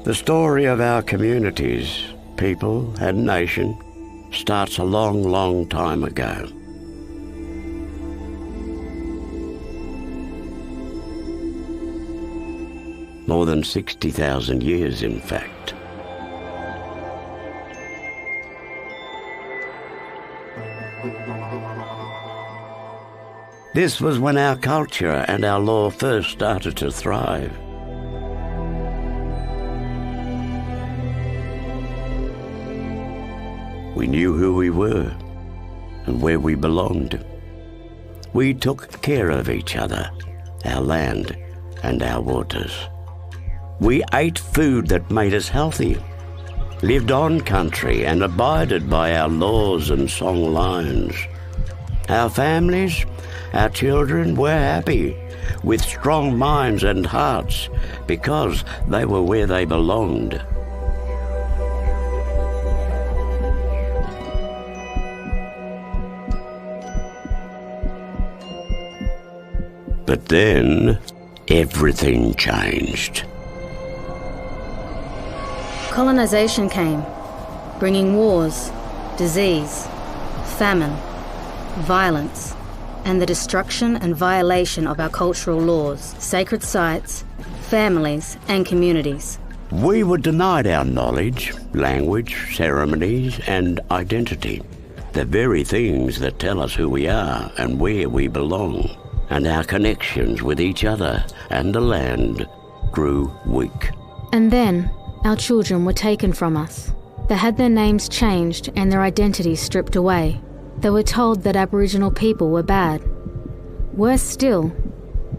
The story of our communities, people and nation starts a long, long time ago. More than 60,000 years, in fact. This was when our culture and our law first started to thrive. We knew who we were and where we belonged. We took care of each other, our land and our waters. We ate food that made us healthy, lived on country and abided by our laws and song lines. Our families, our children were happy, with strong minds and hearts, because they were where they belonged. But then, everything changed. Colonization came, bringing wars, disease, famine, violence, and the destruction and violation of our cultural laws, sacred sites, families, and communities. We were denied our knowledge, language, ceremonies, and identity, the very things that tell us who we are and where we belong. And our connections with each other and the land grew weak. And then our children were taken from us. They had their names changed and their identities stripped away. They were told that Aboriginal people were bad. Worse still,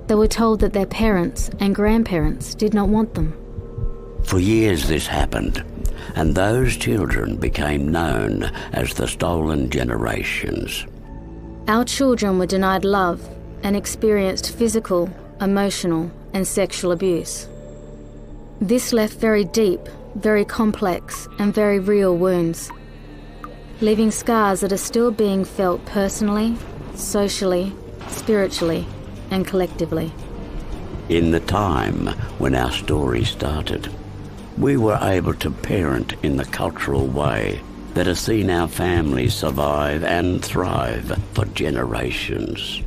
they were told that their parents and grandparents did not want them. For years this happened, and those children became known as the stolen generations. Our children were denied love and experienced physical, emotional, and sexual abuse. This left very deep, very complex, and very real wounds, leaving scars that are still being felt personally, socially, spiritually, and collectively. In the time when our story started, we were able to parent in the cultural way that has seen our families survive and thrive for generations.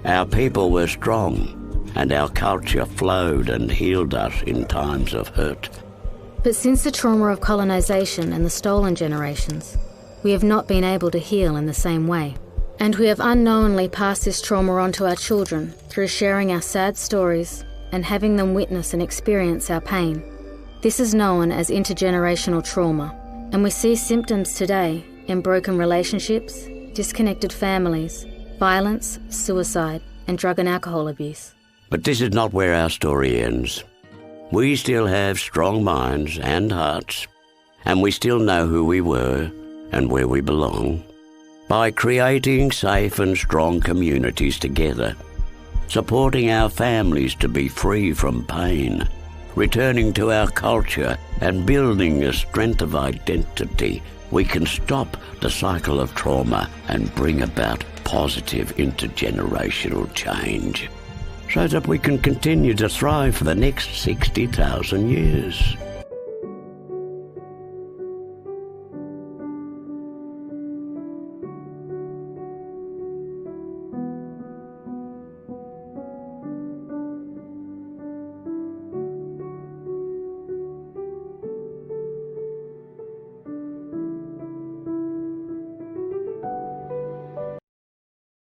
Our people were strong, and our culture flowed and healed us in times of hurt. But since the trauma of colonisation and the stolen generations, we have not been able to heal in the same way. And we have unknowingly passed this trauma on to our children through sharing our sad stories and having them witness and experience our pain. This is known as intergenerational trauma, and we see symptoms today in broken relationships, disconnected families, violence, suicide, and drug and alcohol abuse. But this is not where our story ends. We still have strong minds and hearts, and we still know who we were and where we belong. By creating safe and strong communities together, supporting our families to be free from pain, returning to our culture and building a strength of identity, we can stop the cycle of trauma and bring about positive intergenerational change so that we can continue to thrive for the next 60,000 years.